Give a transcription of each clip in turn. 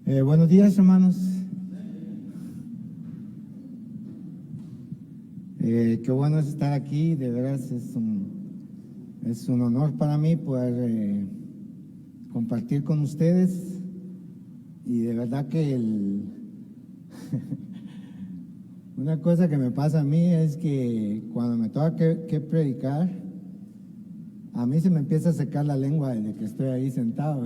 Buenos días, hermanos. Qué bueno es estar aquí. De veras es un honor para mí poder compartir con ustedes. Y de verdad que una cosa que me pasa a mí es que cuando me toca que predicar, a mí se me empieza a secar la lengua desde que estoy ahí sentado.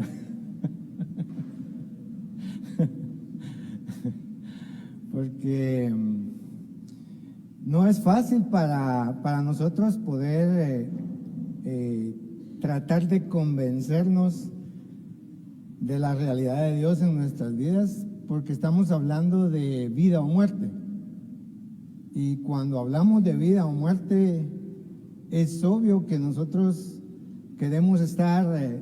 Porque no es fácil para nosotros poder tratar de convencernos de la realidad de Dios en nuestras vidas, porque estamos hablando de vida o muerte. Y cuando hablamos de vida o muerte, es obvio que nosotros queremos estar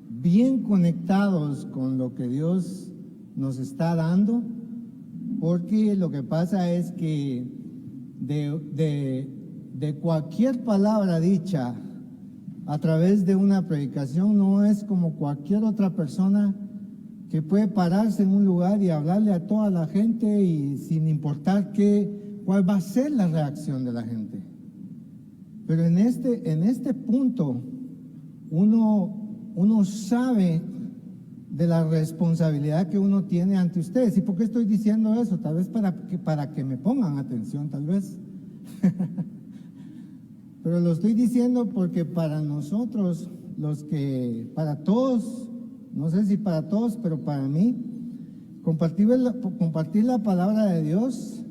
bien conectados con lo que Dios nos está dando, porque lo que pasa es que de cualquier palabra dicha a través de una predicación no es como cualquier otra persona que puede pararse en un lugar y hablarle a toda la gente y sin importar cuál va a ser la reacción de la gente. Pero en este punto uno sabe de la responsabilidad que uno tiene ante ustedes. ¿Y por qué estoy diciendo eso? Tal vez para que me pongan atención, tal vez. Pero lo estoy diciendo porque para nosotros, para todos, no sé si para todos, pero para mí, compartir la palabra de Dios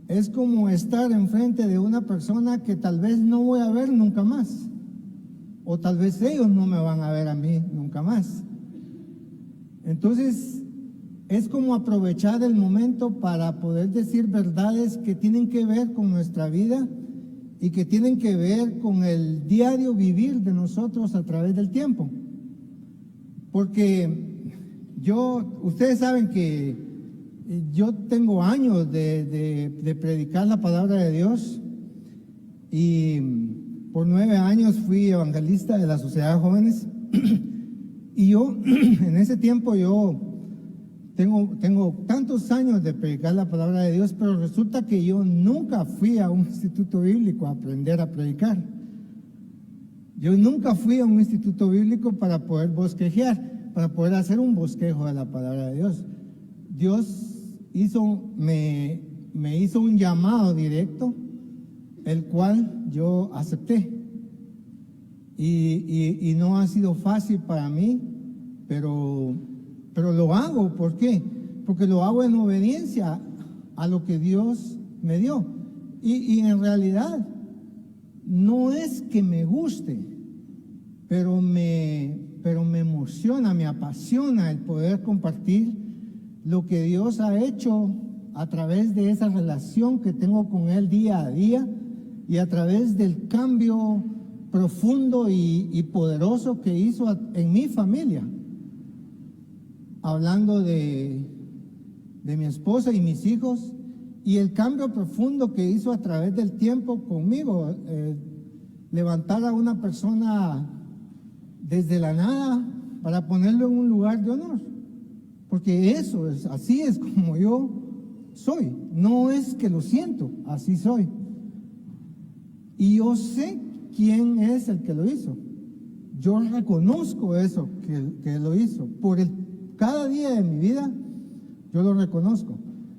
es como estar enfrente de una persona que tal vez no voy a ver nunca más, o tal vez ellos no me van a ver a mí nunca más. Entonces, es como aprovechar el momento para poder decir verdades que tienen que ver con nuestra vida y que tienen que ver con el diario vivir de nosotros a través del tiempo. Porque ustedes saben que yo tengo años de predicar la palabra de Dios y por 9 años fui evangelista de la Sociedad de Jóvenes. Y yo, en ese tiempo, tengo tantos años de predicar la palabra de Dios, pero resulta que yo nunca fui a un instituto bíblico a aprender a predicar. Yo nunca fui a un instituto bíblico para poder bosquejear, para poder hacer un bosquejo de la palabra de Dios. Dios me hizo un llamado directo, el cual yo acepté. Y no ha sido fácil para mí, pero lo hago. ¿Por qué? Porque lo hago en obediencia a lo que Dios me dio. Y en realidad no es que me guste, pero me emociona, me apasiona el poder compartir lo que Dios ha hecho a través de esa relación que tengo con Él día a día y a través del cambio profundo y poderoso que hizo en mi familia. Hablando de mi esposa y mis hijos, y el cambio profundo que hizo a través del tiempo conmigo, levantar a una persona desde la nada para ponerlo en un lugar de honor, porque así es como yo soy, no es que lo siento, así soy. Y yo sé quién es el que lo hizo. Yo reconozco eso que lo hizo. Cada día de mi vida, yo lo reconozco.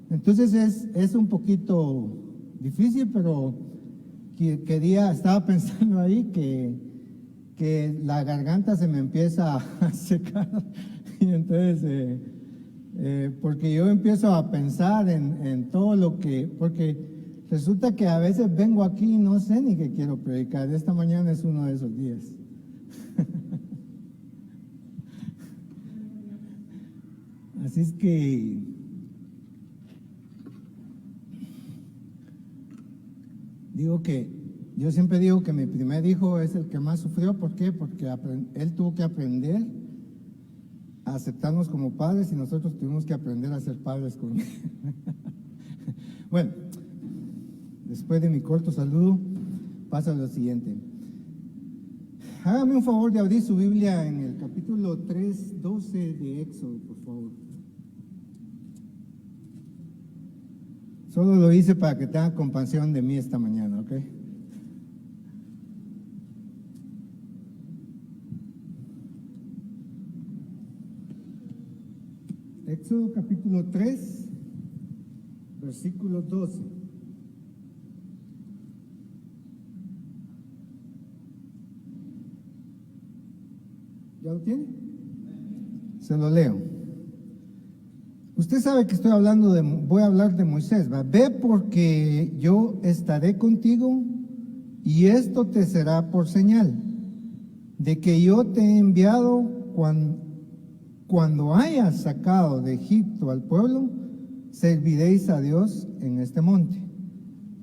Entonces es un poquito difícil, pero estaba pensando ahí que la garganta se me empieza a secar. Y entonces, porque yo empiezo a pensar en todo porque resulta que a veces vengo aquí y no sé ni qué quiero predicar. Esta mañana es uno de esos días. Así es que yo siempre digo que mi primer hijo es el que más sufrió. ¿Por qué? Porque él tuvo que aprender a aceptarnos como padres y nosotros tuvimos que aprender a ser padres con él. Bueno, después de mi corto saludo, paso a lo siguiente. Hágame un favor de abrir su Biblia en el capítulo 3:12 de Éxodo, por favor. Solo lo hice para que tengan compasión de mí esta mañana, ¿ok? Éxodo capítulo 3, versículo 12. ¿Ya lo tiene? Se lo leo. Usted sabe que voy a hablar de Moisés, ¿va? Ve porque yo estaré contigo y esto te será por señal de que yo te he enviado cuando hayas sacado de Egipto al pueblo, serviréis a Dios en este monte.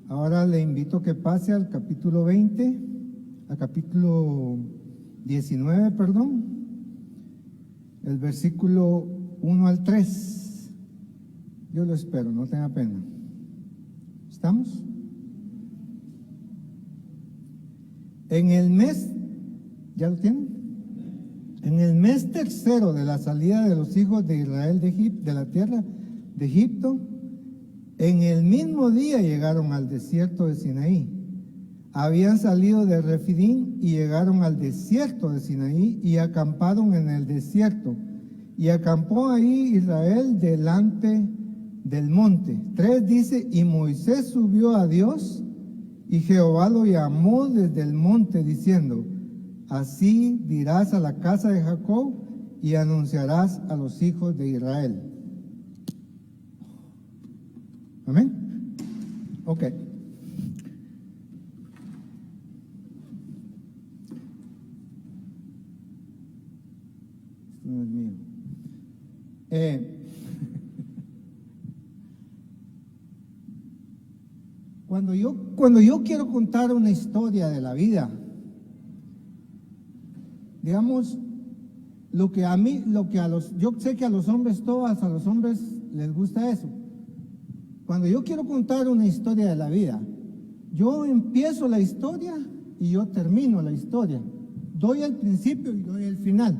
Ahora le invito que pase al capítulo 19, perdón, el versículo 1 al 3. Yo lo espero, no tenga pena. ¿Estamos? En el mes, ¿ya lo tienen? En el mes tercero de la salida de los hijos de Israel de la tierra de Egipto, en el mismo día llegaron al desierto de Sinaí. Habían salido de Refidín y llegaron al desierto de Sinaí y acamparon en el desierto. Y acampó ahí Israel delante del monte. 3 dice, y Moisés subió a Dios y Jehová lo llamó desde el monte diciendo, así dirás a la casa de Jacob y anunciarás a los hijos de Israel. Amén. Ok. Esto no es mío. Cuando yo quiero contar una historia de la vida, digamos, yo sé que a los hombres les gusta eso. Cuando yo quiero contar una historia de la vida, yo empiezo la historia y yo termino la historia. Doy el principio y doy el final.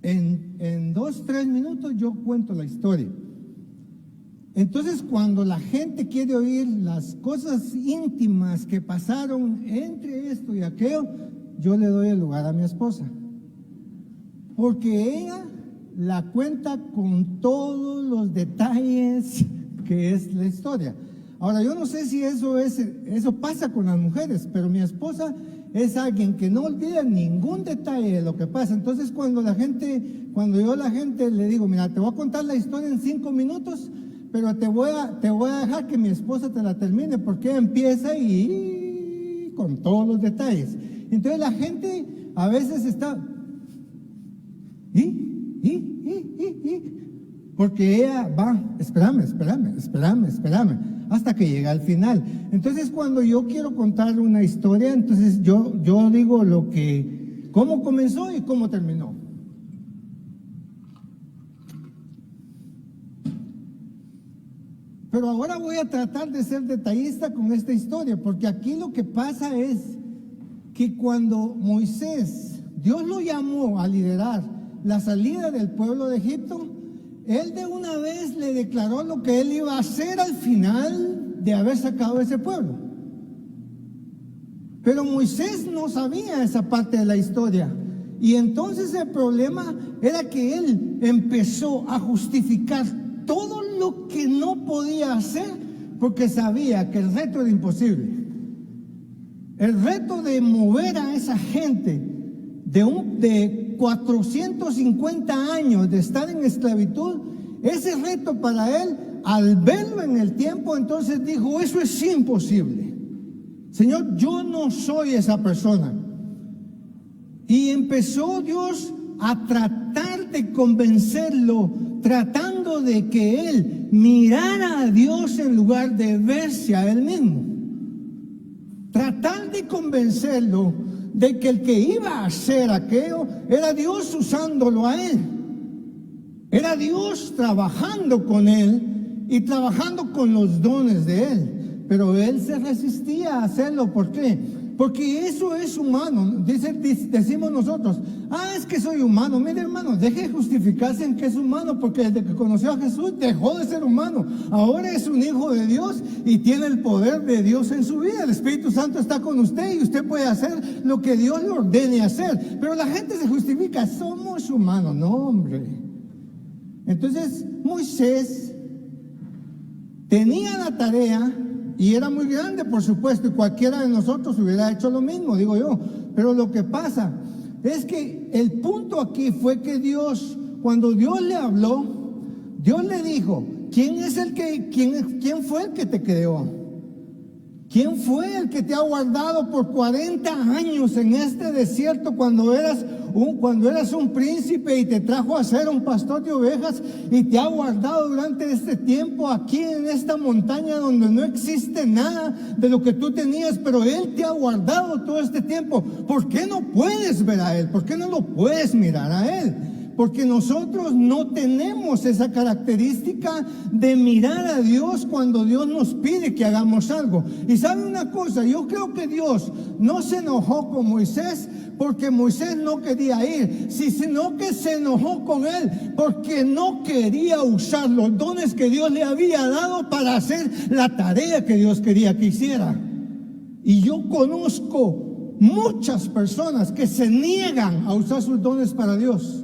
En 2-3 minutos yo cuento la historia. Entonces, cuando la gente quiere oír las cosas íntimas que pasaron entre esto y aquello, yo le doy el lugar a mi esposa, porque ella la cuenta con todos los detalles que es la historia. Ahora, yo no sé si eso pasa con las mujeres, pero mi esposa es alguien que no olvida ningún detalle de lo que pasa. Entonces, cuando yo a la gente le digo, mira, te voy a contar la historia en 5 minutos, pero te voy a dejar que mi esposa te la termine, porque empieza y con todos los detalles. Entonces la gente a veces está, porque ella va, espérame, hasta que llega al final. Entonces, cuando yo quiero contar una historia, entonces yo digo cómo comenzó y cómo terminó. Pero ahora voy a tratar de ser detallista con esta historia, porque aquí lo que pasa es que cuando Dios lo llamó a liderar la salida del pueblo de Egipto, Él de una vez le declaró lo que Él iba a hacer al final de haber sacado ese pueblo. Pero Moisés no sabía esa parte de la historia. Y entonces el problema era que él empezó a justificar todo lo que no podía hacer, porque sabía que el reto era imposible. El reto de mover a esa gente de 450 años de estar en esclavitud, ese reto para él, al verlo en el tiempo, entonces dijo, eso es imposible. Señor, yo no soy esa persona. Y empezó Dios a tratar de convencerlo, tratando de que él mirara a Dios en lugar de verse a él mismo. Tratar de convencerlo de que el que iba a hacer aquello era Dios usándolo a él. Era Dios trabajando con él y trabajando con los dones de él. Pero él se resistía a hacerlo. ¿Por qué? Porque eso es humano. Decimos nosotros, es que soy humano. Mire, hermano, deje de justificarse en que es humano, porque desde que conoció a Jesús dejó de ser humano. Ahora es un hijo de Dios y tiene el poder de Dios en su vida. El Espíritu Santo está con usted y usted puede hacer lo que Dios le ordene hacer. Pero la gente se justifica, somos humanos. No, hombre. Entonces Moisés tenía la tarea y era muy grande, por supuesto, y cualquiera de nosotros hubiera hecho lo mismo, digo yo. Pero lo que pasa es que el punto aquí fue que Dios, cuando Dios le habló, Dios le dijo, ¿quién fue el que te creó? ¿Quién fue el que te ha guardado por 40 años en este desierto cuando eras un príncipe y te trajo a ser un pastor de ovejas y te ha guardado durante este tiempo aquí en esta montaña donde no existe nada de lo que tú tenías, pero Él te ha guardado todo este tiempo? ¿Por qué no puedes ver a Él? ¿Por qué no lo puedes mirar a Él? Porque nosotros no tenemos esa característica de mirar a Dios cuando Dios nos pide que hagamos algo. Y sabe una cosa, yo creo que Dios no se enojó con Moisés porque Moisés no quería ir, sino que se enojó con él porque no quería usar los dones que Dios le había dado para hacer la tarea que Dios quería que hiciera. Y yo conozco muchas personas que se niegan a usar sus dones para Dios.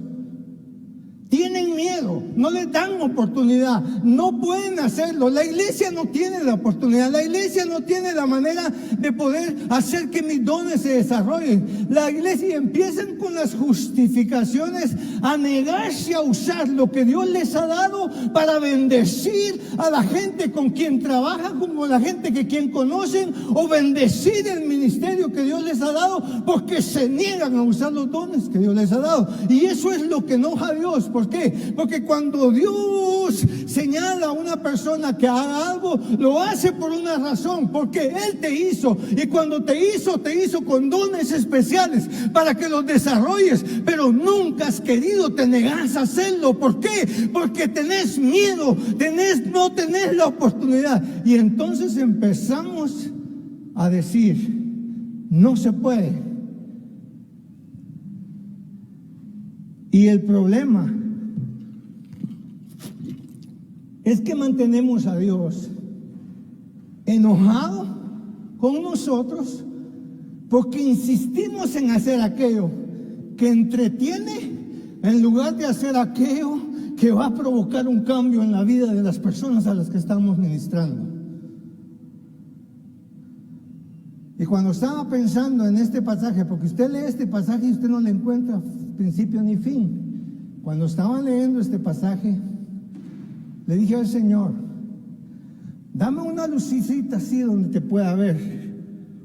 Tienen miedo, no les dan oportunidad, no pueden hacerlo. La iglesia no tiene la oportunidad, la iglesia no tiene la manera de poder hacer que mis dones se desarrollen. La iglesia empiezan con las justificaciones a negarse a usar lo que Dios les ha dado para bendecir a la gente con quien trabajan, como la gente que quien conocen, o bendecir el ministerio que Dios les ha dado, porque se niegan a usar los dones que Dios les ha dado. Y eso es lo que enoja a Dios. ¿Por qué? Porque cuando Dios señala a una persona que haga algo, lo hace por una razón, porque Él te hizo, y cuando te hizo con dones especiales para que los desarrolles, pero nunca has querido, te negas a hacerlo. ¿Por qué? Porque tenés miedo, no tenés la oportunidad. Y entonces empezamos a decir, no se puede. Y el problema es que mantenemos a Dios enojado con nosotros porque insistimos en hacer aquello que entretiene en lugar de hacer aquello que va a provocar un cambio en la vida de las personas a las que estamos ministrando. Y cuando estaba pensando en este pasaje, porque usted lee este pasaje y usted no le encuentra principio ni fin, cuando estaba leyendo este pasaje, le dije al Señor, dame una lucecita así donde te pueda ver.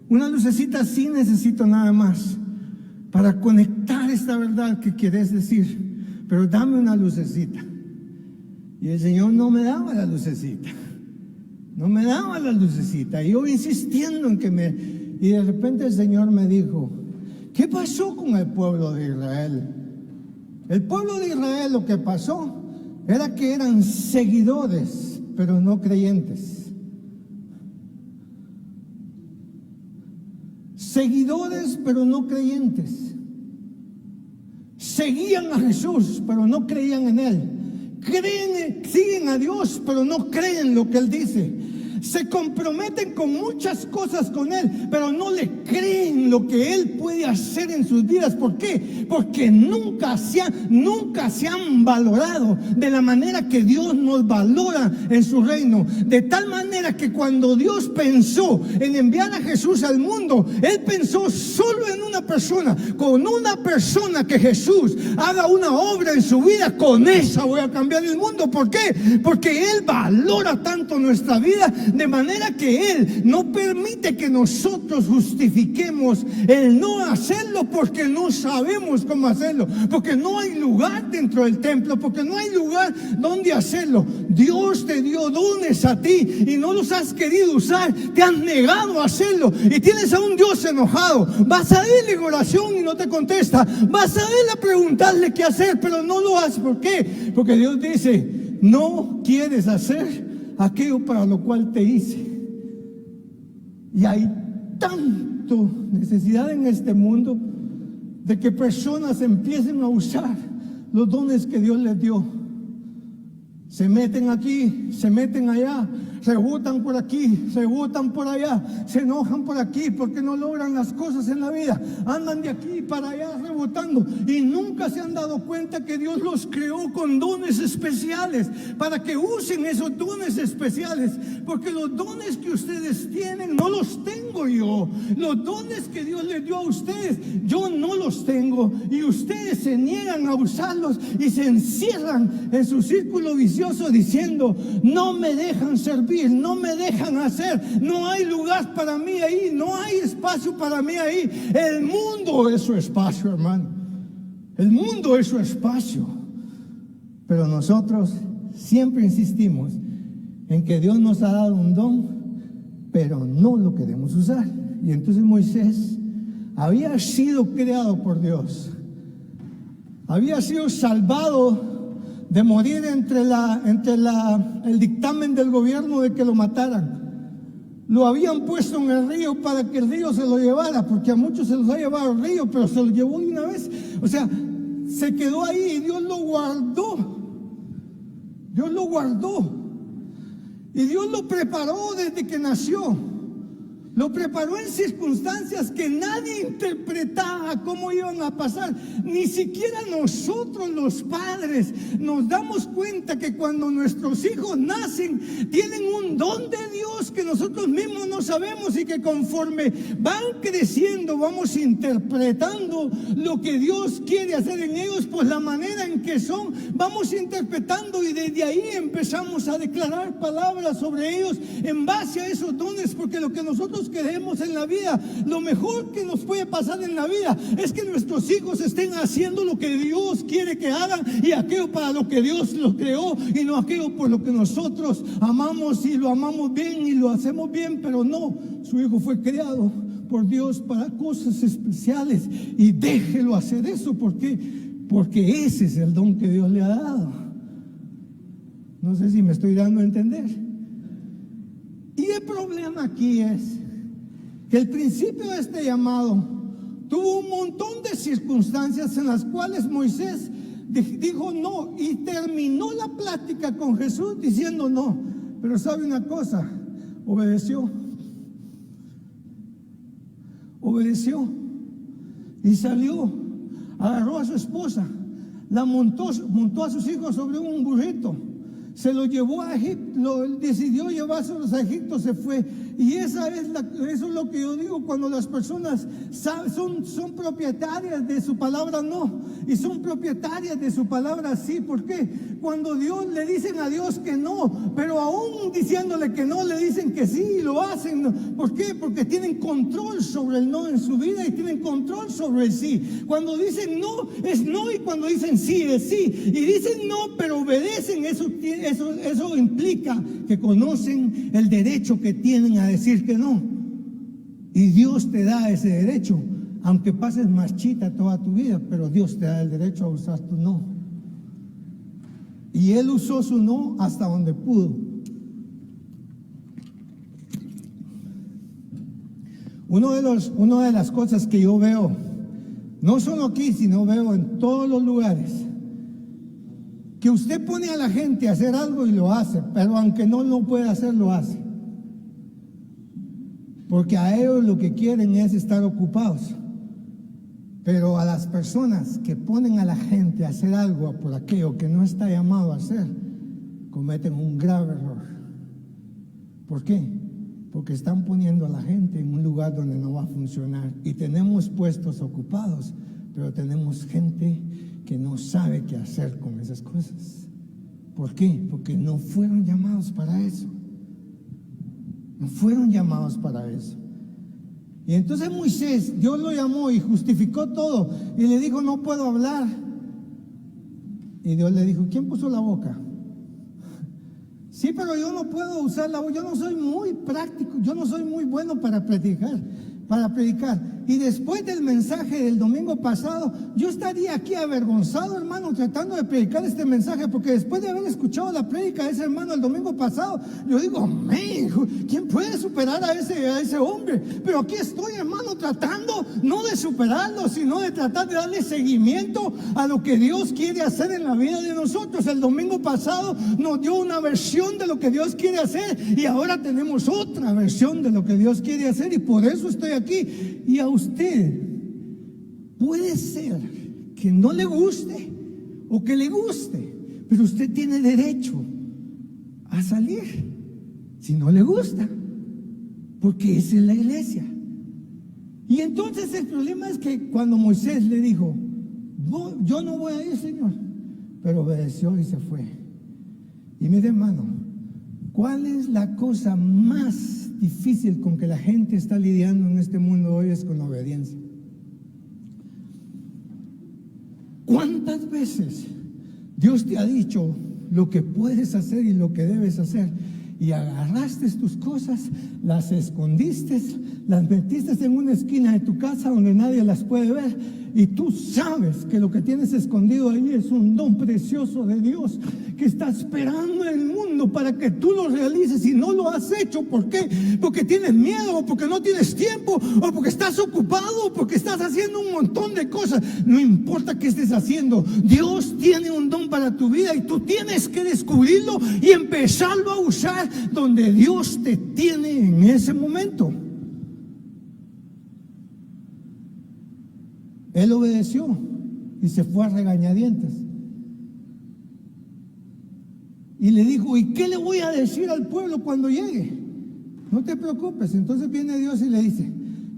Una lucecita así necesito nada más para conectar esta verdad que quieres decir. Pero dame una lucecita. Y el Señor no me daba la lucecita. No me daba la lucecita. Y yo insistiendo en que Y de repente el Señor me dijo, ¿qué pasó con el pueblo de Israel? El pueblo de Israel, lo que pasó era que eran seguidores, pero no creyentes. Seguidores, pero no creyentes. Seguían a Jesús, pero no creían en Él. Siguen a Dios, pero no creen lo que Él dice. Se comprometen con muchas cosas con Él, pero no le creen lo que Él puede hacer en sus vidas. ¿Por qué? Porque nunca se han valorado de la manera que Dios nos valora en su reino. De tal manera que cuando Dios pensó en enviar a Jesús al mundo, Él pensó solo en una persona. Con una persona que Jesús haga una obra en su vida, con esa voy a cambiar el mundo. ¿Por qué? Porque Él valora tanto nuestra vida, de manera que Él no permite que nosotros justifiquemos el no hacerlo porque no sabemos cómo hacerlo, porque no hay lugar dentro del templo, porque no hay lugar donde hacerlo. Dios te dio dones a ti y no los has querido usar, te has negado a hacerlo y tienes a un Dios enojado. Vas a irle en oración y no te contesta, vas a irle a preguntarle qué hacer, pero no lo haces. ¿Por qué? Porque Dios dice, no quieres hacer aquello para lo cual te hice. Y hay tanto tanto necesidad en este mundo de que personas empiecen a usar los dones que Dios les dio. Se meten aquí, se meten allá, rebotan por aquí, rebotan por allá, se enojan por aquí porque no logran las cosas en la vida, andan de aquí para allá rebotando y nunca se han dado cuenta que Dios los creó con dones especiales para que usen esos dones especiales, porque los dones que ustedes tienen no los tengo yo. Los dones que Dios les dio a ustedes yo no los tengo, y ustedes se niegan a usarlos y se encierran en su círculo vicioso diciendo: no me dejan servir, no me dejan hacer, no hay lugar para mí ahí, no hay espacio para mí ahí. El mundo es su espacio, hermano, el mundo es su espacio. Pero nosotros siempre insistimos en que Dios nos ha dado un don, pero no lo queremos usar. Y entonces Moisés había sido creado por Dios, había sido salvado de morir entre el dictamen del gobierno de que lo mataran. Lo habían puesto en el río para que el río se lo llevara, porque a muchos se los ha llevado el río, pero se lo llevó de una vez. O sea, se quedó ahí y Dios lo guardó. Dios lo guardó. Y Dios lo preparó desde que nació. Lo preparó en circunstancias que nadie interpretaba cómo iban a pasar. Ni siquiera nosotros los padres nos damos cuenta que cuando nuestros hijos nacen tienen un don de Dios que nosotros mismos no sabemos, y que conforme van creciendo vamos interpretando lo que Dios quiere hacer en ellos, pues la manera en que son, vamos interpretando, y desde ahí empezamos a declarar palabras sobre ellos en base a esos dones, porque lo que nosotros queremos en la vida, lo mejor que nos puede pasar en la vida, es que nuestros hijos estén haciendo lo que Dios quiere que hagan, y aquello para lo que Dios los creó, y no aquello por lo que nosotros amamos y lo amamos bien y lo hacemos bien. Pero no, su hijo fue creado por Dios para cosas especiales, y déjelo hacer eso. ¿Por qué? Porque ese es el don que Dios le ha dado. No sé si me estoy dando a entender. Y el problema aquí es que el principio de este llamado tuvo un montón de circunstancias en las cuales Moisés dijo no, y terminó la plática con Jesús diciendo no. Pero sabe una cosa, obedeció y salió, agarró a su esposa, la montó a sus hijos sobre un burrito, se lo llevó a Egipto, decidió llevárselos a Egipto, se fue. Y eso es lo que yo digo, cuando las personas son propietarias de su palabra no, y son propietarias de su palabra sí. ¿Por qué? Cuando Dios le dicen a Dios que no, pero aún diciéndole que no, le dicen que sí y lo hacen. ¿Por qué? Porque tienen control sobre el no en su vida y tienen control sobre el sí. Cuando dicen no, es no, y cuando dicen sí, es sí. Y dicen no, pero obedecen. Eso implica que conocen el derecho que tienen a decir que no. Y Dios te da ese derecho, aunque pases marchita toda tu vida, pero Dios te da el derecho a usar tu no. Y él usó su no hasta donde pudo. Una de las cosas que yo veo, no solo aquí, sino veo en todos los lugares, que usted pone a la gente a hacer algo y lo hace, pero aunque no lo puede hacer, lo hace. Porque a ellos lo que quieren es estar ocupados. Pero a las personas que ponen a la gente a hacer algo por aquello que no está llamado a hacer, cometen un grave error. ¿Por qué? Porque están poniendo a la gente en un lugar donde no va a funcionar. Y tenemos puestos ocupados, pero tenemos gente que no sabe qué hacer con esas cosas. ¿Por qué? Porque no fueron llamados para eso. No fueron llamados para eso. Y entonces Moisés, Dios lo llamó y justificó todo, y le dijo: no puedo hablar. Y Dios le dijo: ¿quién puso la boca? Sí, pero yo no puedo usar la voz, yo no soy muy práctico, yo no soy muy bueno para predicar. Y después del mensaje del domingo pasado, yo estaría aquí avergonzado, hermano, tratando de predicar este mensaje, porque después de haber escuchado la prédica de ese hermano el domingo pasado, yo digo, ¿quién puede superar a ese hombre? Pero aquí estoy, hermano, tratando no de superarlo, sino de tratar de darle seguimiento a lo que Dios quiere hacer en la vida de nosotros. El domingo pasado nos dio una versión de lo que Dios quiere hacer, y ahora tenemos otra versión de lo que Dios quiere hacer, y por eso estoy aquí. Y a usted puede ser que no le guste o que le guste, pero usted tiene derecho a salir si no le gusta, porque esa es la iglesia. Y entonces el problema es que cuando Moisés le dijo, yo no voy a ir, Señor, pero obedeció y se fue. Y mire, hermano, ¿cuál es la cosa más difícil con que la gente está lidiando en este mundo hoy? Es con la obediencia. ¿Cuántas veces Dios te ha dicho lo que puedes hacer y lo que debes hacer, y agarraste tus cosas, las escondiste, las metiste en una esquina de tu casa donde nadie las puede ver, y tú sabes que lo que tienes escondido ahí es un don precioso de Dios que está esperando en el mundo para que tú lo realices, y no lo has hecho? ¿Por qué? Porque tienes miedo, o porque no tienes tiempo, o porque estás ocupado, o porque estás haciendo un montón de cosas. No importa qué estés haciendo, Dios tiene un don para tu vida, y tú tienes que descubrirlo y empezarlo a usar donde Dios te tiene en ese momento. Él obedeció y se fue a regañadientes. Y le dijo, ¿y qué le voy a decir al pueblo cuando llegue? No te preocupes. Entonces viene Dios y le dice,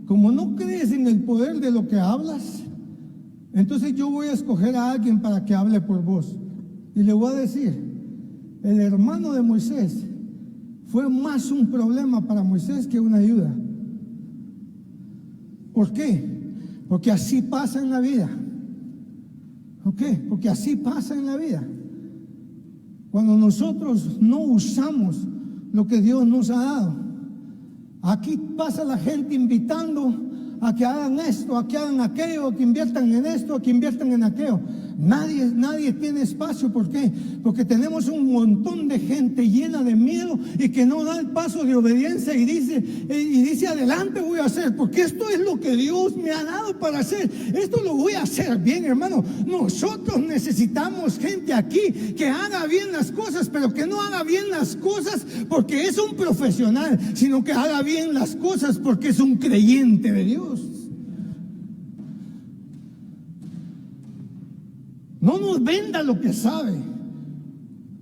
como no crees en el poder de lo que hablas, entonces yo voy a escoger a alguien para que hable por vos. Y le voy a decir, el hermano de Moisés fue más un problema para Moisés que una ayuda. ¿Por qué? Porque así pasa en la vida. ¿Ok? Porque así pasa en la vida. Cuando nosotros no usamos lo que Dios nos ha dado. Aquí pasa la gente invitando a que hagan esto, a que hagan aquello, a que inviertan en esto, a que inviertan en aquello. Nadie tiene espacio. ¿Por qué? Porque tenemos un montón de gente llena de miedo y que no da el paso de obediencia y dice adelante voy a hacer, porque esto es lo que Dios me ha dado para hacer. Esto lo voy a hacer bien, hermano. Nosotros necesitamos gente aquí que haga bien las cosas, pero que no haga bien las cosas porque es un profesional, sino que haga bien las cosas porque es un creyente de Dios. No nos venda lo que sabe,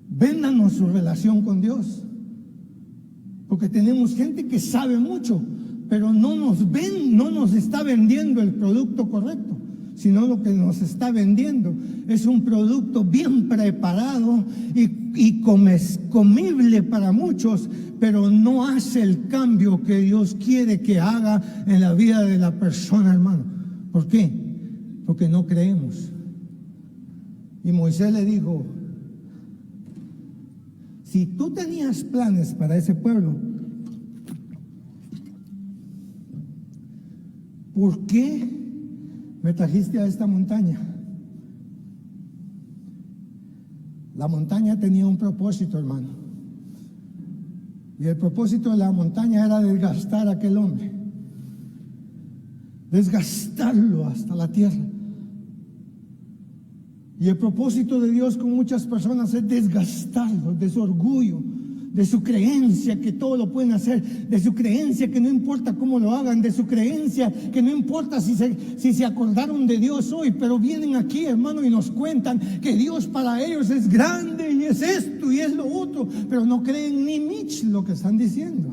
véndanos su relación con Dios. Porque tenemos gente que sabe mucho, pero no nos está vendiendo el producto correcto, sino lo que nos está vendiendo es un producto bien preparado y comible para muchos, pero no hace el cambio que Dios quiere que haga en la vida de la persona, hermano. ¿Por qué? Porque no creemos. Y Moisés le dijo, si tú tenías planes para ese pueblo, ¿por qué me trajiste a esta montaña? La montaña tenía un propósito, hermano. Y el propósito de la montaña era desgastar a aquel hombre. Desgastarlo hasta la tierra. Y el propósito de Dios con muchas personas es desgastarlos de su orgullo, de su creencia que todo lo pueden hacer, de su creencia que no importa cómo lo hagan, de su creencia que no importa si se acordaron de Dios hoy, pero vienen aquí, hermano, y nos cuentan que Dios para ellos es grande y es esto y es lo otro, pero no creen ni Mitch lo que están diciendo.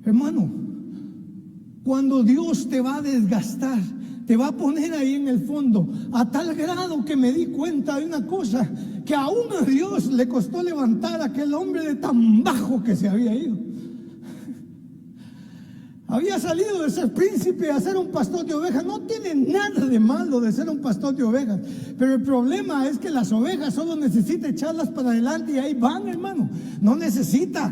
Hermano, cuando Dios te va a desgastar, te va a poner ahí en el fondo, a tal grado que me di cuenta de una cosa, que aún a Dios le costó levantar a aquel hombre de tan bajo que se había ido. Había salido de ser príncipe a ser un pastor de ovejas. No tiene nada de malo de ser un pastor de ovejas. Pero el problema es que las ovejas solo necesitan echarlas para adelante y ahí van, hermano. No necesita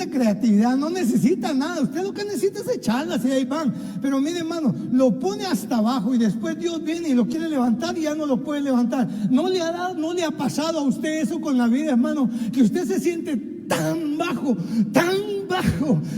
creatividad, no necesita nada. Usted lo que necesita es echarlas y ahí van. Pero mire, hermano, lo pone hasta abajo y después Dios viene y lo quiere levantar y ya no lo puede levantar. No le ha pasado a usted eso con la vida, hermano, que usted se siente tan bajo,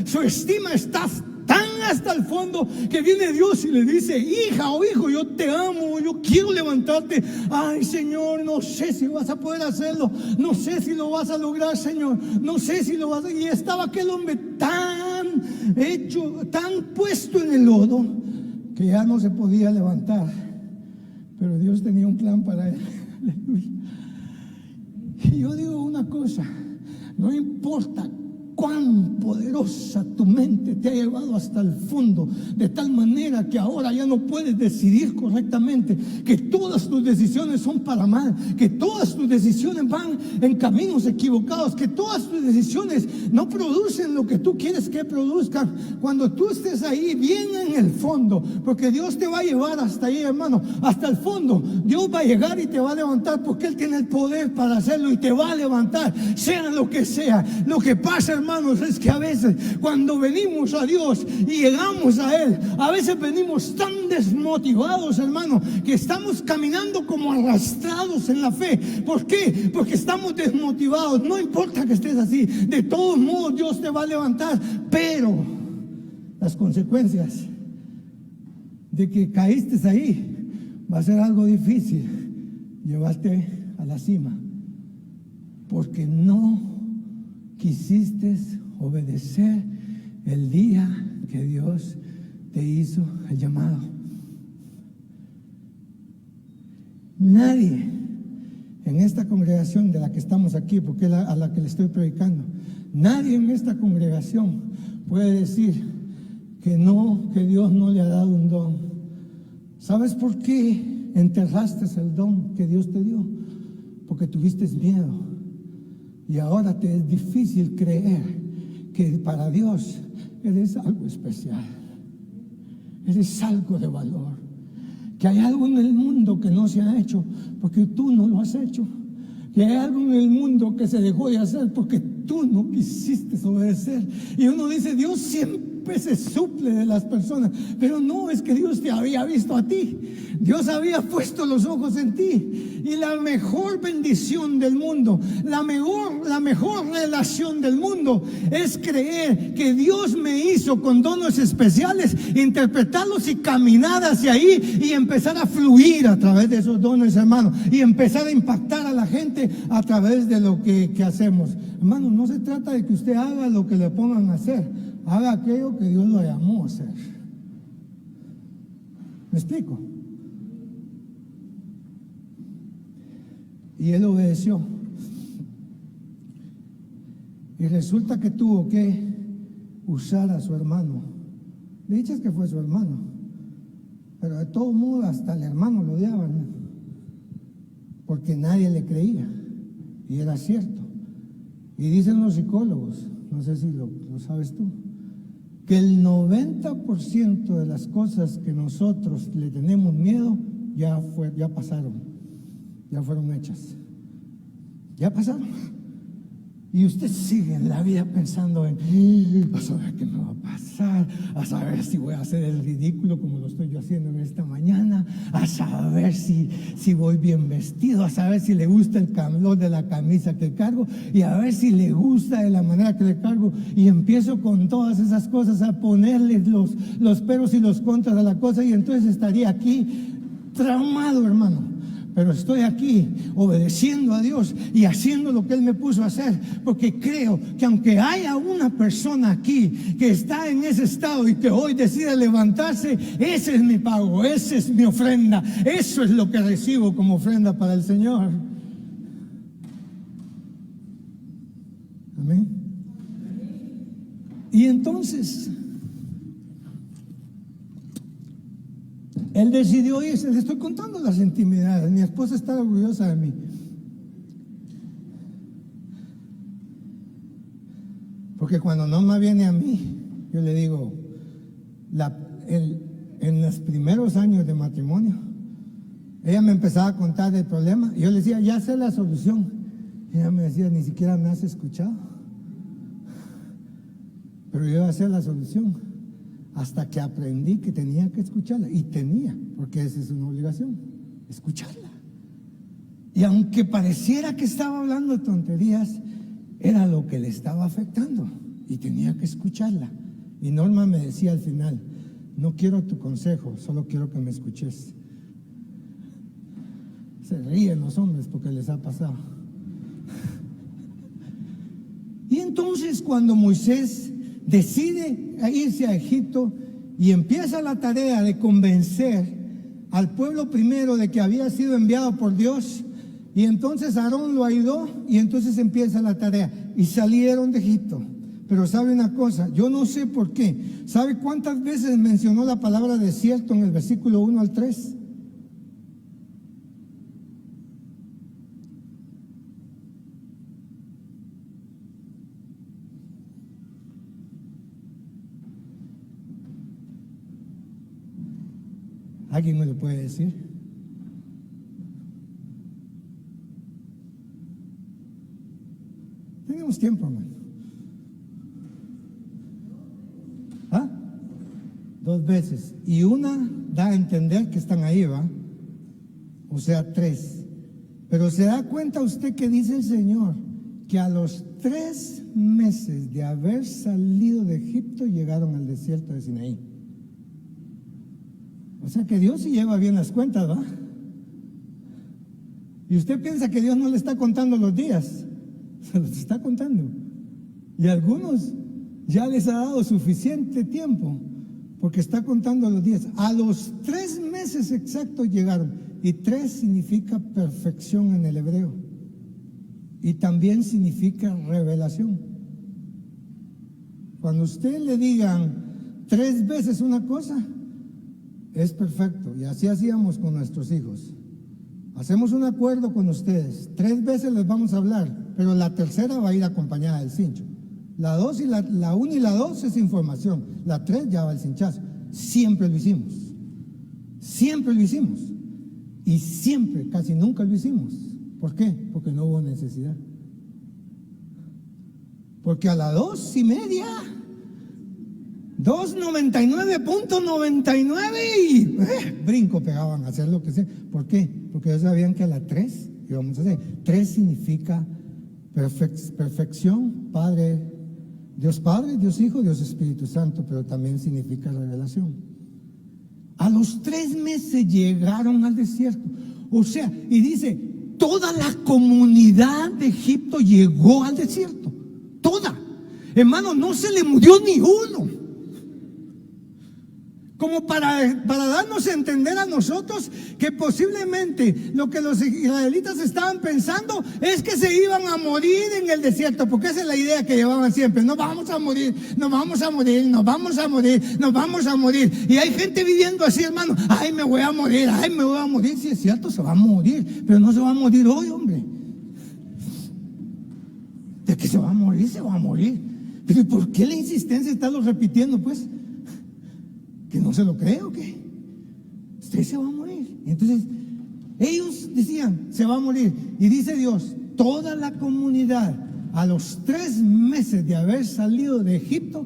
su estima está tan hasta el fondo, que viene Dios y le dice: hija o hijo, yo te amo, yo quiero levantarte. Ay, Señor, no sé si vas a poder hacerlo, no sé si lo vas a lograr, Señor, no sé si lo vas a... Y estaba aquel hombre tan puesto en el lodo, que ya no se podía levantar, pero Dios tenía un plan para él. Aleluya. Y yo digo una cosa: no importa cuán poderosa tu mente te ha llevado hasta el fondo, de tal manera que ahora ya no puedes decidir correctamente, que todas tus decisiones son para mal, que todas tus decisiones van en caminos equivocados, que todas tus decisiones no producen lo que tú quieres que produzcan. Cuando tú estés ahí bien en el fondo, porque Dios te va a llevar hasta ahí, hermano, hasta el fondo. Dios va a llegar y te va a levantar, porque Él tiene el poder para hacerlo y te va a levantar, sea lo que sea. Lo que pasa, hermanos, es que a veces cuando venimos a Dios y llegamos a Él, a veces venimos tan desmotivados, hermano, que estamos caminando como arrastrados en la fe. ¿Por qué? Porque estamos desmotivados. No importa que estés así, de todos modos Dios te va a levantar, pero las consecuencias de que caíste ahí va a ser algo difícil llevarte a la cima, porque no quisiste obedecer el día que Dios te hizo el llamado. Nadie en esta congregación de la que estamos aquí, porque es a la que le estoy predicando, nadie en esta congregación puede decir que Dios no le ha dado un don. ¿Sabes por qué enterraste el don que Dios te dio? Porque tuviste miedo. Y ahora te es difícil creer que para Dios eres algo especial, eres algo de valor, que hay algo en el mundo que no se ha hecho porque tú no lo has hecho, que hay algo en el mundo que se dejó de hacer porque tú no quisiste obedecer. Y uno dice: Dios siempre se suple de las personas, pero no, es que Dios te había visto a ti, Dios había puesto los ojos en ti. Y la mejor bendición del mundo, la mejor relación del mundo es creer que Dios me hizo con dones especiales, interpretarlos y caminar hacia ahí y empezar a fluir a través de esos dones, hermano, y empezar a impactar a la gente a través de lo que hacemos. Hermano, no se trata de que usted haga lo que le pongan a hacer, haga aquello que Dios lo llamó a hacer. ¿Me explico? Y él obedeció. Y resulta que tuvo que usar a su hermano. Le dices que fue su hermano, pero de todo modo hasta el hermano lo odiaban, ¿no? Porque nadie le creía. Y era cierto. Y dicen los psicólogos, no sé si lo sabes tú, que el 90% de las cosas que nosotros le tenemos miedo ya pasaron, ya fueron hechas, ya pasaron. Y usted sigue en la vida pensando en: a saber qué me va a pasar, a saber si voy a hacer el ridículo como lo estoy yo haciendo en esta mañana, a saber si voy bien vestido, a saber si le gusta el calor de la camisa que cargo, y a ver si le gusta de la manera que le cargo. Y empiezo con todas esas cosas a ponerle los peros y los contras a la cosa, y entonces estaría aquí traumado, hermano. Pero estoy aquí obedeciendo a Dios y haciendo lo que Él me puso a hacer, porque creo que aunque haya una persona aquí que está en ese estado y que hoy decide levantarse, ese es mi pago, esa es mi ofrenda, eso es lo que recibo como ofrenda para el Señor. Amén. Y entonces él decidió irse. Le estoy contando las intimidades. Mi esposa está orgullosa de mí. Porque cuando Norma viene a mí, yo le digo: en los primeros años de matrimonio, ella me empezaba a contar del problema. Y yo le decía, ya sé la solución. Y ella me decía, ni siquiera me has escuchado. Pero yo iba a hacer la solución hasta que aprendí que tenía que escucharla. Y tenía, porque esa es una obligación, escucharla. Y aunque pareciera que estaba hablando tonterías, era lo que le estaba afectando. Y tenía que escucharla. Y Norma me decía al final, no quiero tu consejo, solo quiero que me escuches. Se ríen los hombres porque les ha pasado. Y entonces cuando Moisés decide irse a Egipto y empieza la tarea de convencer al pueblo primero de que había sido enviado por Dios, y entonces Aarón lo ayudó y entonces empieza la tarea y salieron de Egipto. Pero sabe una cosa, yo no sé por qué. ¿Sabe cuántas veces mencionó la palabra desierto en el versículo 1 al 3? ¿Alguien me lo puede decir? Tenemos tiempo, hermano. ¿Ah? 2 veces. Y una da a entender que están ahí, ¿va? O sea, 3. Pero se da cuenta usted que dice el Señor que a los 3 meses de haber salido de Egipto llegaron al desierto de Sinaí. O sea que Dios sí lleva bien las cuentas, ¿va? Y usted piensa que Dios no le está contando los días, se los está contando. Y a algunos ya les ha dado suficiente tiempo, porque está contando los días. A los 3 meses exactos llegaron. Y 3 significa perfección en el hebreo. Y también significa revelación. Cuando usted le digan 3 veces una cosa, es perfecto. Y así hacíamos con nuestros hijos. Hacemos un acuerdo con ustedes. 3 veces les vamos a hablar, pero la tercera va a ir acompañada del cincho. La 2 y la 1 y la 2 es información. La 3 ya va el cinchazo. Siempre lo hicimos. Siempre lo hicimos. Y siempre, casi nunca lo hicimos. ¿Por qué? Porque no hubo necesidad. Porque a la 2:30, 2.99.99 y brinco pegaban a hacer lo que sea. ¿Por qué? Porque ellos sabían que a la 3 íbamos a hacer. 3 significa perfección, Dios Padre, Dios Hijo, Dios Espíritu Santo, pero también significa revelación. A los 3 meses llegaron al desierto. O sea, y dice, toda la comunidad de Egipto llegó al desierto. Toda. Hermano, no se le murió ni uno. Como para darnos a entender a nosotros que posiblemente lo que los israelitas estaban pensando es que se iban a morir en el desierto, porque esa es la idea que llevaban siempre. No vamos a morir, nos vamos a morir, nos vamos a morir, nos vamos a morir. Y hay gente viviendo así, hermano. Ay, me voy a morir, ay, me voy a morir. Sí, es cierto, se va a morir, pero no se va a morir hoy, hombre. De que se va a morir, se va a morir. Pero ¿por qué la insistencia está lo repitiendo, pues? ¿Que no se lo cree o qué? Usted se va a morir. Y entonces ellos decían, se va a morir. Y dice Dios, toda la comunidad a los 3 meses de haber salido de Egipto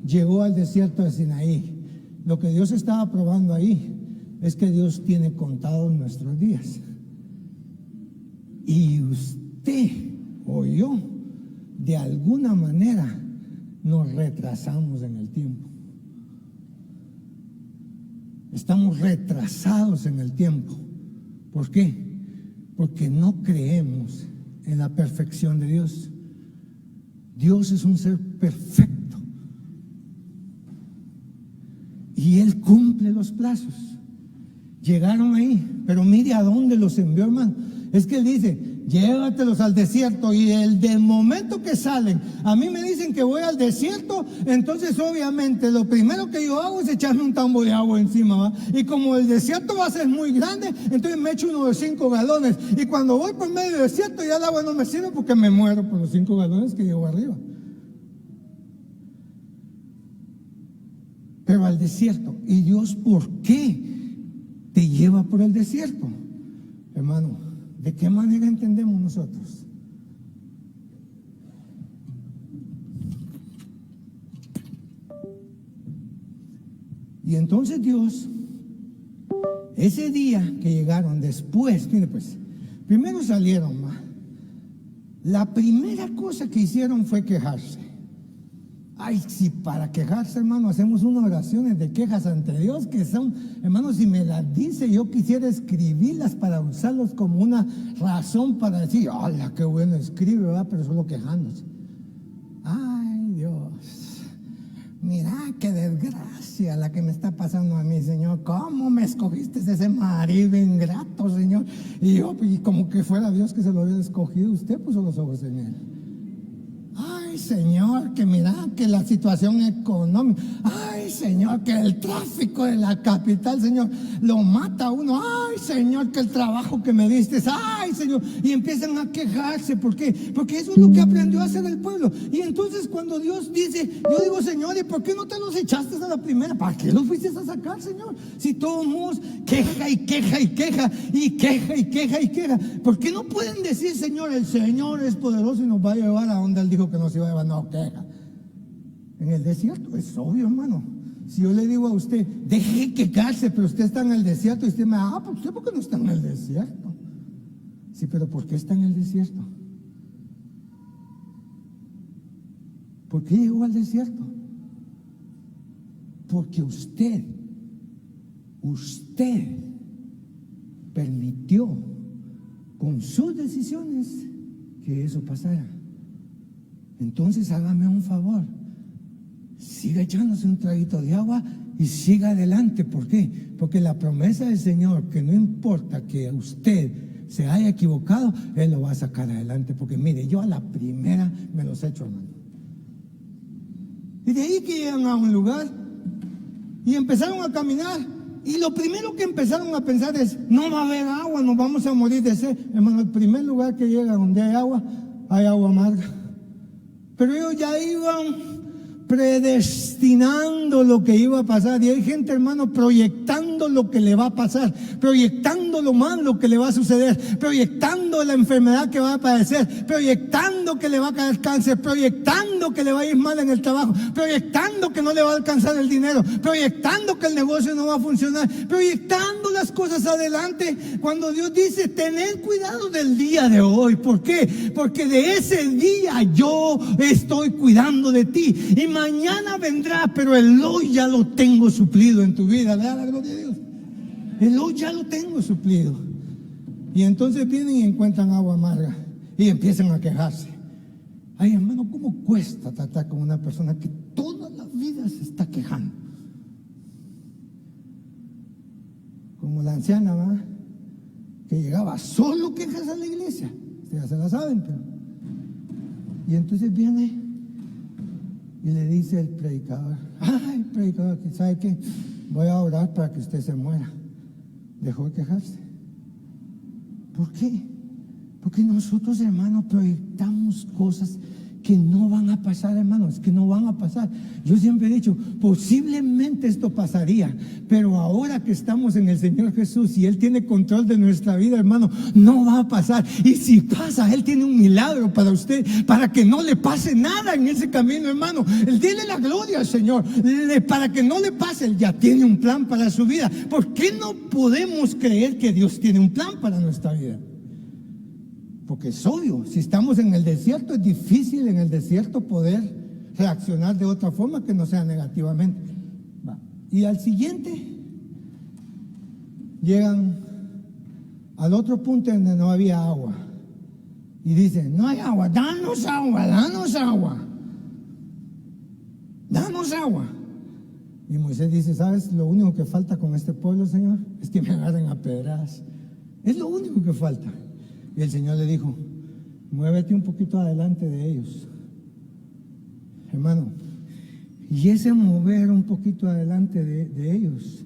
llegó al desierto de Sinaí. Lo que Dios estaba probando ahí es que Dios tiene contados nuestros días. Y usted o yo, de alguna manera, nos retrasamos en el tiempo. Estamos retrasados en el tiempo. ¿Por qué? Porque no creemos en la perfección de Dios. Dios es un ser perfecto. Y Él cumple los plazos. Llegaron ahí, pero mire a dónde los envió, hermano. Es que Él dice, llévatelos al desierto, y del momento que salen, a mí me dicen que voy al desierto, entonces obviamente lo primero que yo hago es echarme un tambo de agua encima, ¿va? Y como el desierto va a ser muy grande, entonces me echo uno de 5 galones, y cuando voy por medio del desierto ya el agua no me sirve porque me muero por los 5 galones que llevo arriba. pero al desierto. ¿Y Dios por qué te lleva por el desierto? Hermano, ¿de qué manera entendemos nosotros? Y entonces Dios, ese día que llegaron después, mire pues, primero salieron, la primera cosa que hicieron fue quejarse. Ay, si para quejarse, hermano, hacemos unas oraciones de quejas ante Dios que son, hermano, si me las dice, yo quisiera escribirlas para usarlos como una razón para decir, hola, qué bueno escribe, ¿verdad? Pero solo quejándose. Ay, Dios, mira qué desgracia la que me está pasando a mí, Señor. ¿Cómo me escogiste ese marido ingrato, Señor? Y yo, y como que fuera Dios que se lo hubiera escogido, usted puso los ojos en él. Ay, Señor, que mira que la situación económica, ay, Señor, que el tráfico de la capital, Señor, lo mata a uno. Ay, Señor, que el trabajo que me diste, ay, Señor, y empiezan a quejarse. ¿Por qué? Porque eso es lo que aprendió a hacer el pueblo. Y entonces cuando Dios dice, yo digo, Señor, ¿y por qué no te los echaste a la primera? ¿Para qué los fuiste a sacar, Señor? Si todos modos queja y queja y queja y queja y queja y queja. ¿Por qué no pueden decir, Señor, el Señor es poderoso y nos va a llevar a donde Él dijo que nos iba a llevar? No, queja. En el desierto, es obvio, hermano. Si yo le digo a usted, deje quejarse, pero usted está en el desierto, y usted me dice, pues usted, ¿por qué no está en el desierto? Sí, pero ¿por qué está en el desierto? ¿Por qué llegó al desierto? Porque usted permitió con sus decisiones que eso pasara. Entonces hágame un favor, siga echándose un traguito de agua y siga adelante. ¿Por qué? Porque la promesa del Señor, que no importa que usted se haya equivocado, Él lo va a sacar adelante. Porque mire, yo a la primera me los echo, hermano. Y de ahí que llegan a un lugar y empezaron a caminar, y lo primero que empezaron a pensar es, no va a haber agua, nos vamos a morir de sed. Hermano, el primer lugar que llega donde hay agua amarga. Pero ellos ya iban predestinando lo que iba a pasar. Y hay gente, hermano, proyectando lo que le va a pasar, proyectando lo malo que le va a suceder, proyectando la enfermedad que va a padecer, proyectando que le va a caer cáncer, proyectando que le va a ir mal en el trabajo, proyectando que no le va a alcanzar el dinero, proyectando que el negocio no va a funcionar, proyectando las cosas adelante, cuando Dios dice, tened cuidado del día de hoy. ¿Por qué? Porque de ese día yo estoy cuidando de ti, y mañana vendrá, pero el hoy ya lo tengo suplido en tu vida. Le da la gloria a Dios. El hoy ya lo tengo suplido. Y entonces vienen y encuentran agua amarga y empiezan a quejarse. Ay, hermano, ¿cómo cuesta tratar con una persona que toda la vida se está quejando? Como la anciana, ¿verdad?, que llegaba solo quejas a la iglesia. Ustedes ya se la saben, pero. Y entonces viene y le dice el predicador, ay, predicador, ¿sabe qué? Voy a orar para que usted se muera. Dejó de quejarse. ¿Por qué? Porque nosotros, hermanos, proyectamos cosas que no van a pasar, hermanos, que no van a pasar. Yo siempre he dicho, posiblemente esto pasaría, pero ahora que estamos en el Señor Jesús y Él tiene control de nuestra vida, hermano, no va a pasar. Y si pasa, Él tiene un milagro para usted, para que no le pase nada en ese camino, hermano. Él tiene la gloria al Señor, para que no le pase. Él ya tiene un plan para su vida. ¿Por qué no podemos creer que Dios tiene un plan para nuestra vida? Porque es obvio, si estamos en el desierto, es difícil en el desierto poder reaccionar de otra forma que no sea negativamente. Y al siguiente, llegan al otro punto donde no había agua. Y dicen, no hay agua, danos agua, danos agua. Danos agua. Y Moisés dice, ¿sabes? Lo único que falta con este pueblo, Señor, es que me agarren a pedradas. Es lo único que falta. Y el Señor le dijo, muévete un poquito adelante de ellos, hermano. Y ese mover un poquito adelante de ellos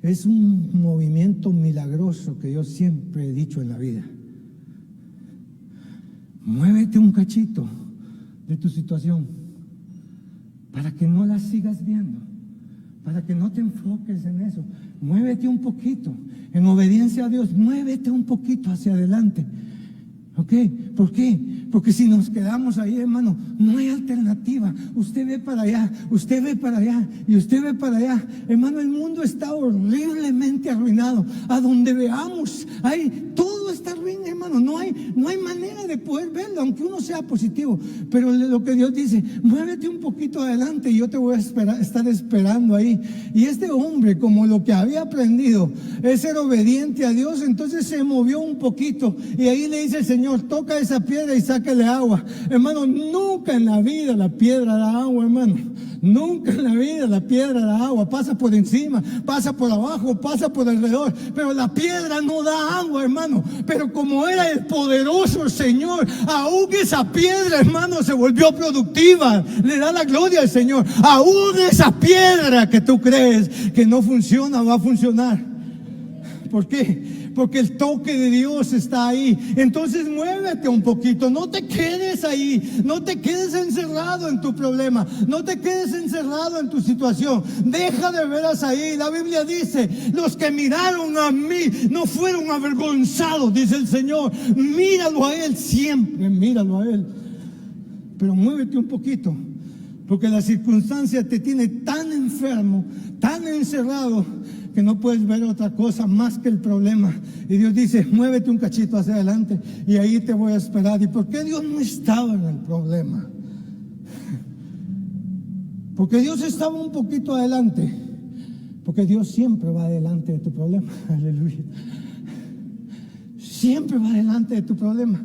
es un movimiento milagroso que yo siempre he dicho en la vida. Muévete un cachito de tu situación para que no la sigas viendo, para que no te enfoques en eso. Muévete un poquito, en obediencia a Dios, muévete un poquito hacia adelante. ¿Ok? ¿Por qué? Porque si nos quedamos ahí, hermano, no hay alternativa. Usted ve para allá, usted ve para allá y usted ve para allá. Hermano, el mundo está horriblemente arruinado. A donde veamos, todo está ruin, hermano. No hay manera de poder verlo, aunque uno sea positivo. Pero lo que Dios dice, muévete un poquito adelante y yo te voy a estar esperando ahí. Y este hombre, como lo que había aprendido es ser obediente a Dios, entonces se movió un poquito y ahí le dice el Señor, toca esa piedra y sáquele agua. Hermano, nunca en la vida la piedra da agua, hermano. Nunca en la vida la piedra da agua. Pasa por encima, pasa por abajo, pasa por alrededor, pero la piedra no da agua, hermano. Pero como era el poderoso Señor, aún esa piedra, hermano, se volvió productiva. Le da la gloria al Señor. Aún esa piedra que tú crees que no funciona, va a funcionar. ¿Por qué? Porque el toque de Dios está ahí. Entonces muévete un poquito, no te quedes ahí, no te quedes encerrado en tu problema, no te quedes encerrado en tu situación. Deja de veras ahí. La Biblia dice, los que miraron a mí no fueron avergonzados, dice el Señor. Míralo a Él siempre, míralo a Él. Pero muévete un poquito, porque la circunstancia te tiene tan enfermo, tan encerrado, que no puedes ver otra cosa más que el problema. Y Dios dice, muévete un cachito hacia adelante y ahí te voy a esperar. ¿Y por qué Dios no estaba en el problema? Porque Dios estaba un poquito adelante. Porque Dios siempre va adelante de tu problema. Aleluya. Siempre va adelante de tu problema.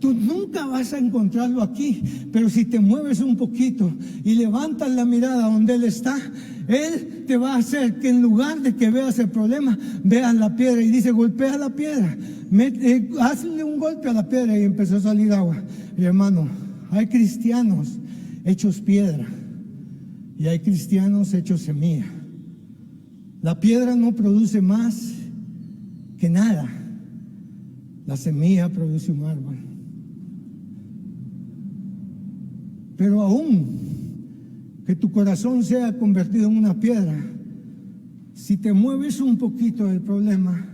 Tú nunca vas a encontrarlo aquí, pero si te mueves un poquito y levantas la mirada donde Él está, Él te va a hacer que en lugar de que veas el problema, veas la piedra. Y dice, golpea la piedra, hazle un golpe a la piedra y empezó a salir agua. Y hermano, hay cristianos hechos piedra y hay cristianos hechos semilla. La piedra no produce más que nada. La semilla produce un árbol. Pero aún que tu corazón sea convertido en una piedra, si te mueves un poquito del problema,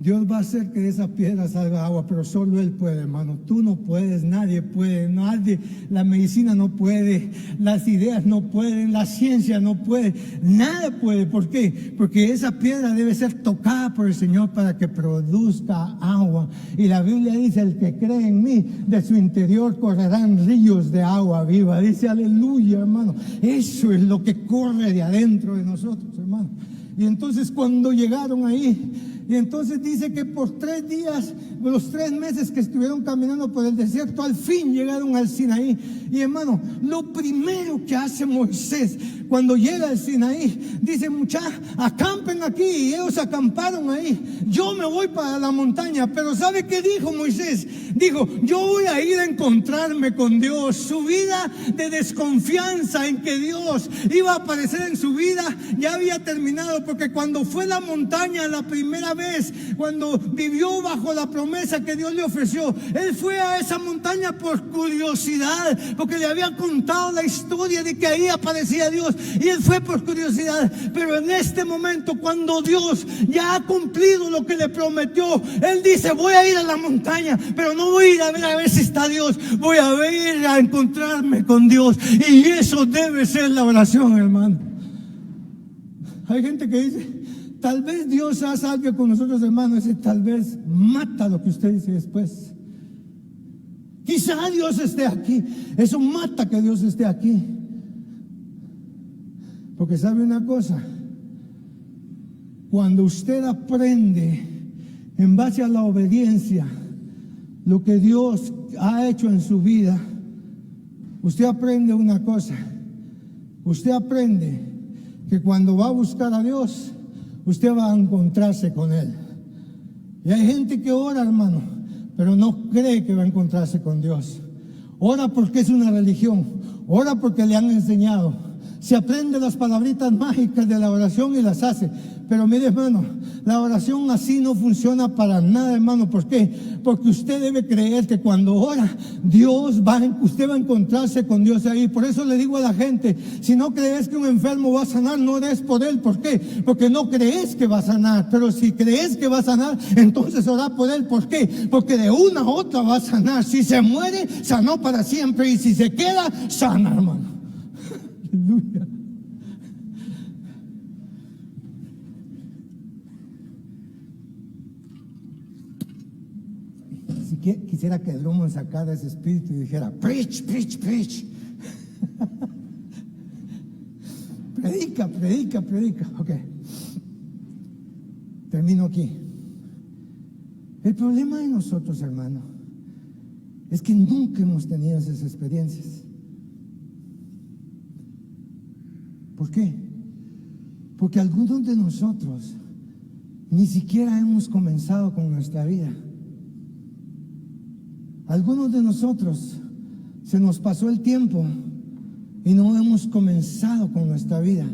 Dios va a hacer que de esa piedra salga agua, pero solo Él puede, hermano. Tú no puedes, nadie puede, nadie. La medicina no puede, las ideas no pueden, la ciencia no puede, nada puede. ¿Por qué? Porque esa piedra debe ser tocada por el Señor para que produzca agua. Y la Biblia dice, el que cree en mí, de su interior correrán ríos de agua viva. Dice, aleluya, hermano. Eso es lo que corre de adentro de nosotros, hermano. Y entonces cuando llegaron ahí, y entonces dice que por 3 días, los 3 meses que estuvieron caminando por el desierto, al fin llegaron al Sinaí. Y hermano, lo primero que hace Moisés cuando llega al Sinaí, dice, muchachos, acampen aquí. Y ellos acamparon ahí. Yo me voy para la montaña. Pero ¿sabe qué dijo Moisés? Dijo, yo voy a ir a encontrarme con Dios. Su vida de desconfianza en que Dios iba a aparecer en su vida ya había terminado, porque cuando fue a la montaña la primera vez, cuando vivió bajo la promesa que Dios le ofreció, él fue a esa montaña por curiosidad, porque le habían contado la historia de que ahí aparecía Dios, y él fue por curiosidad. Pero en este momento, cuando Dios ya ha cumplido lo que le prometió, él dice, voy a ir a la montaña, pero no voy a ir a ver si está Dios, voy a ir a encontrarme con Dios. Y eso debe ser la oración, hermano. Hay gente que dice, tal vez Dios hace algo con nosotros, hermanos. Y tal vez mata lo que usted dice después. Quizá Dios esté aquí. Eso mata que Dios esté aquí. Porque sabe una cosa, cuando usted aprende en base a la obediencia lo que Dios ha hecho en su vida, usted aprende una cosa. Usted aprende que cuando va a buscar a Dios, usted va a encontrarse con Él. Y hay gente que ora, hermano, pero no cree que va a encontrarse con Dios. Ora porque es una religión, ora porque le han enseñado. Se aprende las palabritas mágicas de la oración y las hace, Pero mire, hermano, la oración así no funciona para nada, hermano. ¿Por qué? Porque usted debe creer que cuando ora, usted va a encontrarse con Dios ahí. Por eso le digo a la gente, si no crees que un enfermo va a sanar, no ores por él. ¿Por qué? Porque no crees que va a sanar. Pero si crees que va a sanar, entonces ora por él. ¿Por qué? Porque de una a otra va a sanar. Si se muere, sanó para siempre. Y si se queda, sana, hermano. Aleluya. Quisiera que Drummond sacara ese espíritu y dijera, preach, preach, preach. Predica, predica, predica. Ok. Termino aquí. El problema de nosotros, hermano, es que nunca hemos tenido esas experiencias. ¿Por qué? Porque algunos de nosotros ni siquiera hemos comenzado con nuestra vida. Algunos de nosotros se nos pasó el tiempo y no hemos comenzado con nuestra vida.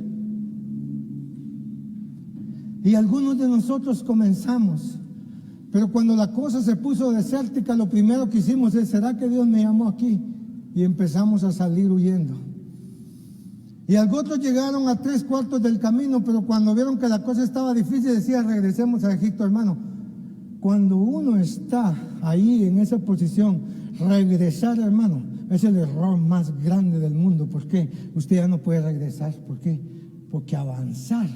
Y algunos de nosotros comenzamos, pero cuando la cosa se puso desértica, lo primero que hicimos es, ¿será que Dios me llamó aquí? Y empezamos a salir huyendo. Y algunos llegaron a 3/4 del camino, pero cuando vieron que la cosa estaba difícil, decían, regresemos a Egipto, hermano. Cuando uno está ahí en esa posición, regresar, hermano, es el error más grande del mundo. ¿Por qué? Usted ya no puede regresar. ¿Por qué? Porque avanzar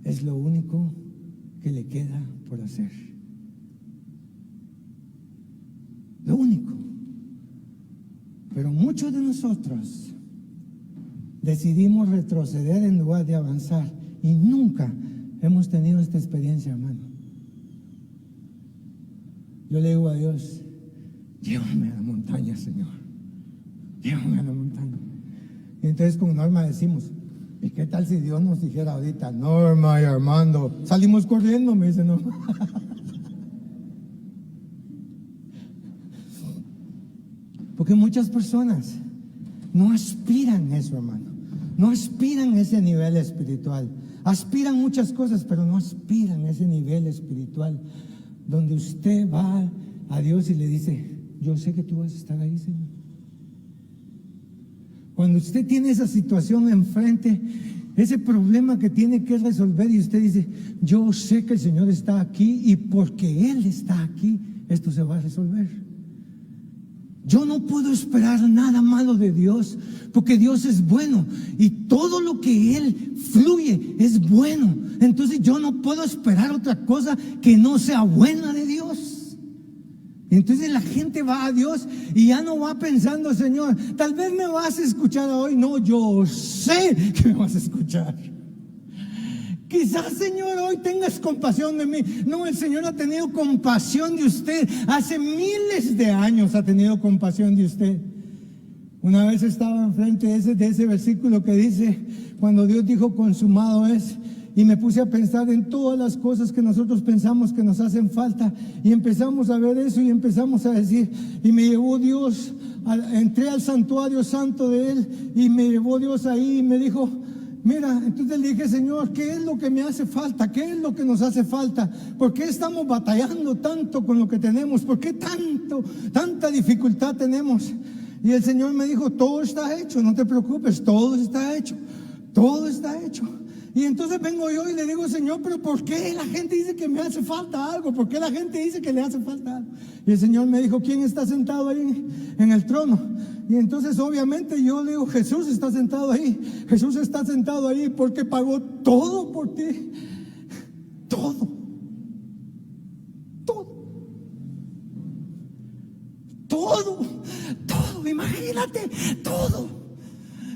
es lo único que le queda por hacer. Lo único. Pero muchos de nosotros decidimos retroceder en lugar de avanzar. Y nunca hemos tenido esta experiencia, hermano. Yo le digo a Dios, llévame a la montaña, Señor. Llévame a la montaña. Y entonces con Norma decimos, ¿y qué tal si Dios nos dijera ahorita, Norma y Armando, salimos corriendo? Me dice Norma. Porque muchas personas no aspiran eso, hermano. No aspiran a ese nivel espiritual. Aspiran muchas cosas, pero no aspiran a ese nivel espiritual donde usted va a Dios y le dice, yo sé que tú vas a estar ahí, Señor. Cuando usted tiene esa situación enfrente, ese problema que tiene que resolver, y usted dice, yo sé que el Señor está aquí, y porque Él está aquí, esto se va a resolver. Yo no puedo esperar nada malo de Dios, porque Dios es bueno y todo lo que Él fluye es bueno. Entonces yo no puedo esperar otra cosa que no sea buena de Dios. Entonces la gente va a Dios y ya no va pensando, Señor, tal vez me vas a escuchar hoy. No, yo sé que me vas a escuchar. Quizás, Señor, hoy tengas compasión de mí. No, el Señor ha tenido compasión de usted. Hace miles de años ha tenido compasión de usted. Una vez estaba enfrente de ese versículo que dice, cuando Dios dijo consumado es, y me puse a pensar en todas las cosas que nosotros pensamos que nos hacen falta, y empezamos a ver eso y empezamos a decir, y me llevó Dios, entré al santuario santo de Él, y me llevó Dios ahí y me dijo, mira, entonces le dije, Señor, ¿qué es lo que me hace falta? ¿Qué es lo que nos hace falta? ¿Por qué estamos batallando tanto con lo que tenemos? ¿Por qué tanta dificultad tenemos? Y el Señor me dijo, todo está hecho, no te preocupes, todo está hecho, todo está hecho. Y entonces vengo yo y le digo, Señor, pero ¿por qué la gente dice que me hace falta algo? ¿Por qué la gente dice que le hace falta algo? Y el Señor me dijo, ¿quién está sentado ahí en el trono? Y entonces obviamente yo le digo, Jesús está sentado ahí. Jesús está sentado ahí porque pagó todo por ti. Todo. Todo. Todo. Todo. Imagínate. Todo.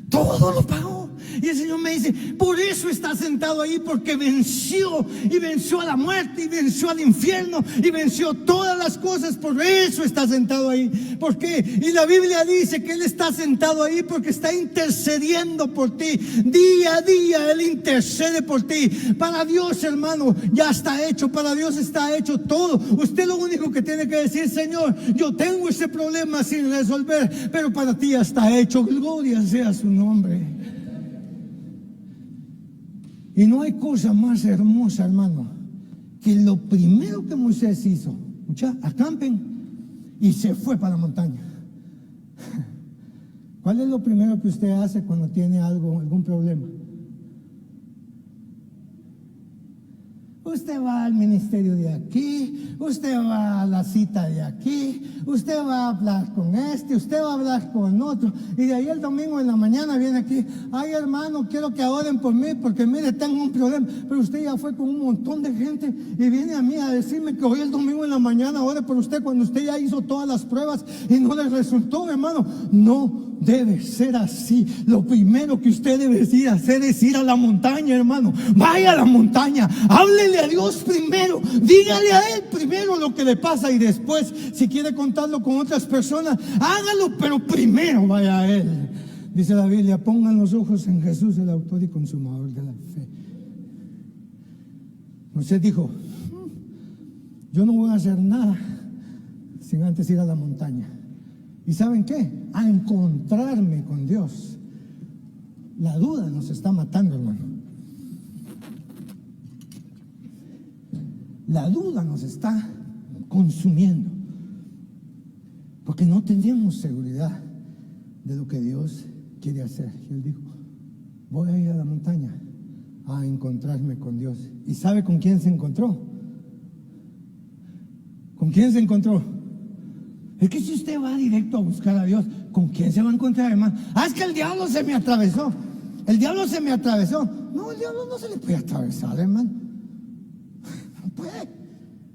Todo lo pagó. Y el Señor me dice, por eso está sentado ahí, porque venció, y venció a la muerte, y venció al infierno, y venció todas las cosas. Por eso está sentado ahí. ¿Por qué? Y la Biblia dice que Él está sentado ahí porque está intercediendo por ti. Día a día Él intercede por ti. Para Dios, hermano, ya está hecho. Para Dios está hecho todo. Usted lo único que tiene que decir, Señor, yo tengo ese problema sin resolver, pero para ti ya está hecho. Gloria sea su nombre. Y no hay cosa más hermosa, hermano, que lo primero que Moisés hizo, acampen, y se fue para la montaña. ¿Cuál es lo primero que usted hace cuando tiene algún problema? Usted va al ministerio de aquí, usted va a la cita de aquí, usted va a hablar con usted va a hablar con otro, y de ahí el domingo en la mañana viene aquí, ay hermano, quiero que oren por mí, porque mire, tengo un problema, pero usted ya fue con un montón de gente, y viene a mí a decirme que hoy el domingo en la mañana ore por usted, cuando usted ya hizo todas las pruebas, y no le resultó, hermano. No debe ser así. Lo primero que usted debe hacer es ir a la montaña, hermano. Vaya a la montaña, háblele a Dios primero, dígale a Él primero lo que le pasa, y después, si quiere contarlo con otras personas, hágalo, pero primero vaya a Él. Dice la Biblia, pongan los ojos en Jesús, el autor y consumador de la fe. Moisés dijo, yo no voy a hacer nada sin antes ir a la montaña. ¿Y saben qué? A encontrarme con Dios. La duda nos está matando, hermano. La duda nos está consumiendo, porque no tendríamos seguridad de lo que Dios quiere hacer. Y él dijo, voy a ir a la montaña a encontrarme con Dios. ¿Y sabe con quién se encontró? ¿Con quién se encontró? Es que si usted va directo a buscar a Dios, ¿con quién se va a encontrar, hermano? Es que el diablo se me atravesó. El diablo se me atravesó. No, el diablo no se le puede atravesar, hermano. No puede.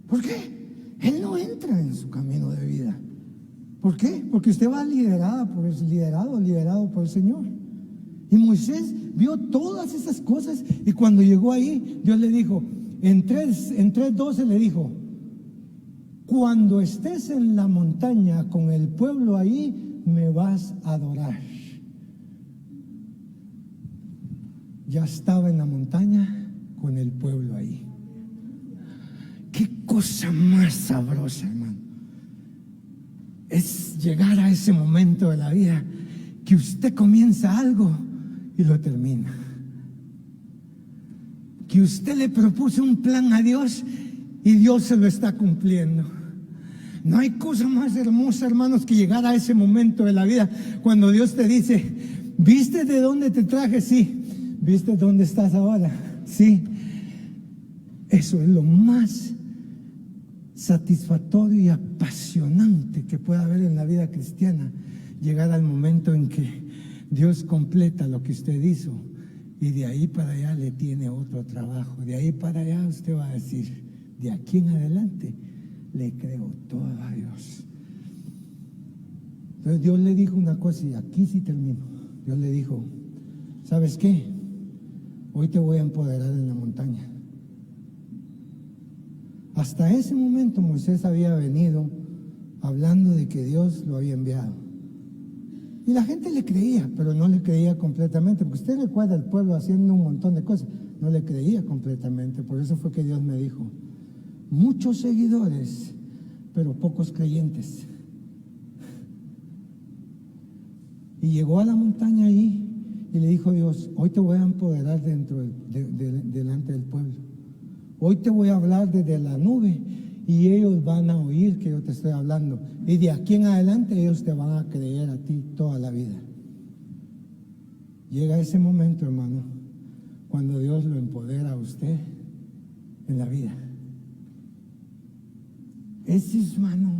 ¿Por qué? Él no entra en su camino de vida. ¿Por qué? Porque usted va liderado por el Señor. Y Moisés vio todas esas cosas, y cuando llegó ahí, Dios le dijo, en 3:12 le dijo, cuando estés en la montaña con el pueblo ahí, me vas a adorar. Ya estaba en la montaña con el pueblo ahí. Qué cosa más sabrosa, hermano. Es llegar a ese momento de la vida que usted comienza algo y lo termina. Que usted le propuso un plan a Dios y Dios se lo está cumpliendo. No hay cosa más hermosa, hermanos, que llegar a ese momento de la vida cuando Dios te dice, ¿viste de dónde te traje? Sí. ¿Viste dónde estás ahora? Sí. Eso es lo más satisfactorio y apasionante que puede haber en la vida cristiana. Llegar al momento en que Dios completa lo que usted hizo, y de ahí para allá le tiene otro trabajo. De ahí para allá usted va a decir, de aquí en adelante le creo todo a Dios. Entonces Dios le dijo una cosa, y aquí sí termino. Dios le dijo, ¿sabes qué? Hoy te voy a empoderar en la montaña. Hasta ese momento Moisés había venido hablando de que Dios lo había enviado. Y la gente le creía, pero no le creía completamente, porque usted recuerda al pueblo haciendo un montón de cosas, no le creía completamente. Por eso fue que Dios me dijo, muchos seguidores, pero pocos creyentes. Y llegó a la montaña ahí y le dijo Dios, hoy te voy a empoderar delante del pueblo. Hoy te voy a hablar desde la nube y ellos van a oír que yo te estoy hablando. Y de aquí en adelante ellos te van a creer a ti toda la vida. Llega ese momento, hermano, cuando Dios lo empodera a usted en la vida. Ese es, hermano,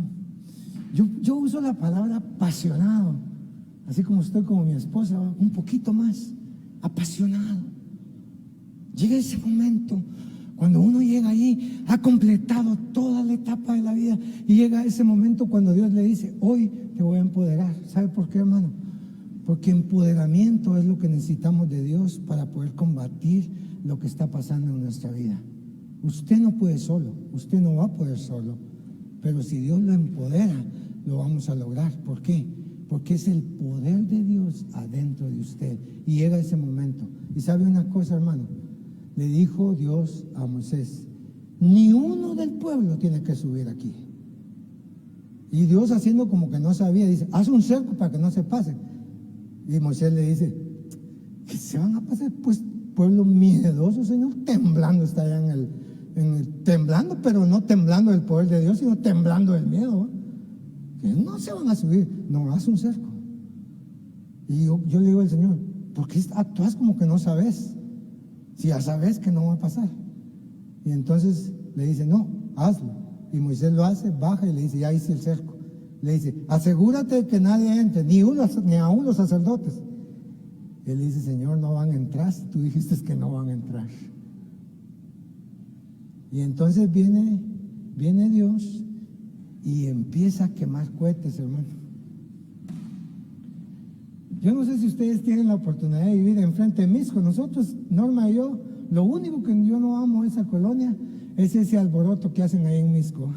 yo uso la palabra apasionado, así como estoy como mi esposa, un poquito más apasionado. Llega ese momento cuando uno llega allí, ha completado toda la etapa de la vida, y llega ese momento cuando Dios le dice, hoy te voy a empoderar. ¿Sabe por qué, hermano? Porque empoderamiento es lo que necesitamos de Dios para poder combatir lo que está pasando en nuestra vida. Usted no puede solo, usted no va a poder solo, pero si Dios lo empodera, lo vamos a lograr. ¿Por qué? Porque es el poder de Dios adentro de usted, y llega ese momento. Y sabe una cosa, hermano, le dijo Dios a Moisés, ni uno del pueblo tiene que subir aquí. Y Dios, haciendo como que no sabía, dice, haz un cerco para que no se pasen. Y Moisés le dice, que se van a pasar, pues pueblo miedoso, Señor, temblando está allá temblando, pero no temblando del poder de Dios, sino temblando del miedo. Que no se van a subir, no, haz un cerco. Y yo le digo al Señor, ¿por qué actúas como que no sabes? Si ya sabes que no va a pasar. Y entonces le dice, no, hazlo. Y Moisés lo hace, baja y le dice, ya hice el cerco. Le dice, asegúrate de que nadie entre, ni aún los sacerdotes. Él dice, Señor, no van a entrar, tú dijiste que no van a entrar. Y entonces viene Dios y empieza a quemar cohetes, hermano. Yo no sé si ustedes tienen la oportunidad de vivir enfrente de Misco. Nosotros, Norma y yo, lo único que yo no amo de esa colonia es ese alboroto que hacen ahí en Misco.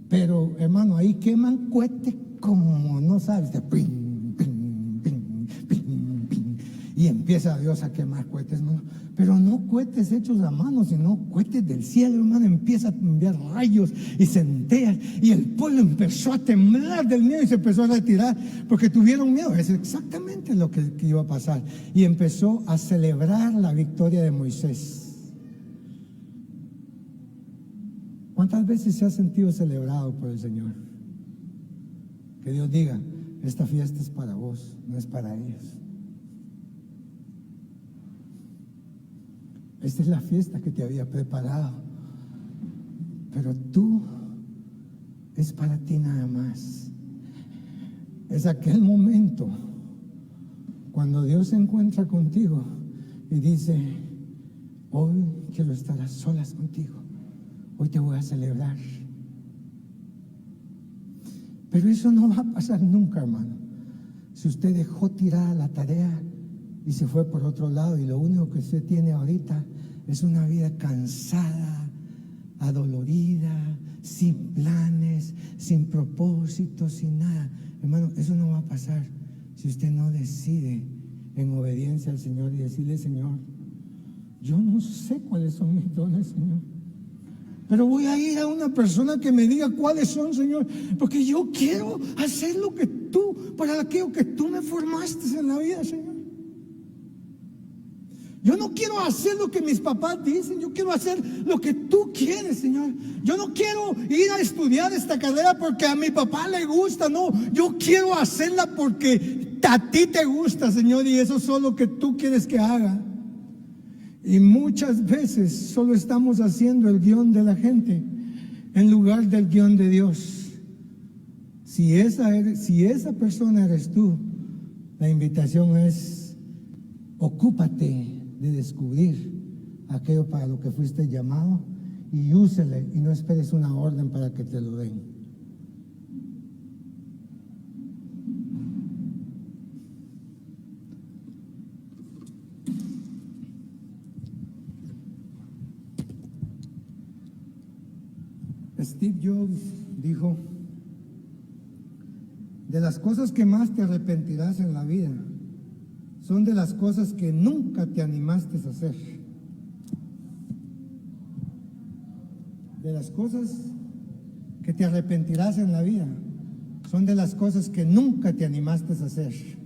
Pero, hermano, ahí queman cohetes como no sabes, de ping, ping, ping, ping, ping. Y empieza Dios a quemar cohetes, hermano. Pero no cohetes hechos a mano, sino cohetes del cielo, hermano. Empieza a enviar rayos y centellas. Y el pueblo empezó a temblar del miedo y se empezó a retirar porque tuvieron miedo. Es exactamente lo que iba a pasar. Y empezó a celebrar la victoria de Moisés. ¿Cuántas veces se ha sentido celebrado por el Señor? Que Dios diga, esta fiesta es para vos, no es para ellos. Esta es la fiesta que te había preparado, pero tú es para ti nada más. Es aquel momento cuando Dios se encuentra contigo y dice, hoy quiero estar a solas contigo. Hoy te voy a celebrar. Pero eso no va a pasar nunca, hermano. Si usted dejó tirada la tarea y se fue por otro lado y lo único que usted tiene ahorita es una vida cansada, adolorida, sin planes, sin propósitos, sin nada. Hermano, eso no va a pasar si usted no decide en obediencia al Señor y decirle, Señor, yo no sé cuáles son mis dones, Señor. Pero voy a ir a una persona que me diga cuáles son, Señor, porque yo quiero hacer lo que tú, para aquello que tú me formaste en la vida, Señor. Yo no quiero hacer lo que mis papás dicen, yo quiero hacer lo que tú quieres, Señor. Yo no quiero ir a estudiar esta carrera porque a mi papá le gusta, no. Yo quiero hacerla porque a ti te gusta, Señor, y eso es lo que tú quieres que haga. Y muchas veces solo estamos haciendo el guión de la gente en lugar del guión de Dios. Si esa persona eres tú, la invitación es, ocúpate de descubrir aquello para lo que fuiste llamado y úsele y no esperes una orden para que te lo den. Steve Jobs dijo, de las cosas que más te arrepentirás en la vida, son de las cosas que nunca te animaste a hacer. De las cosas que te arrepentirás en la vida, son de las cosas que nunca te animaste a hacer.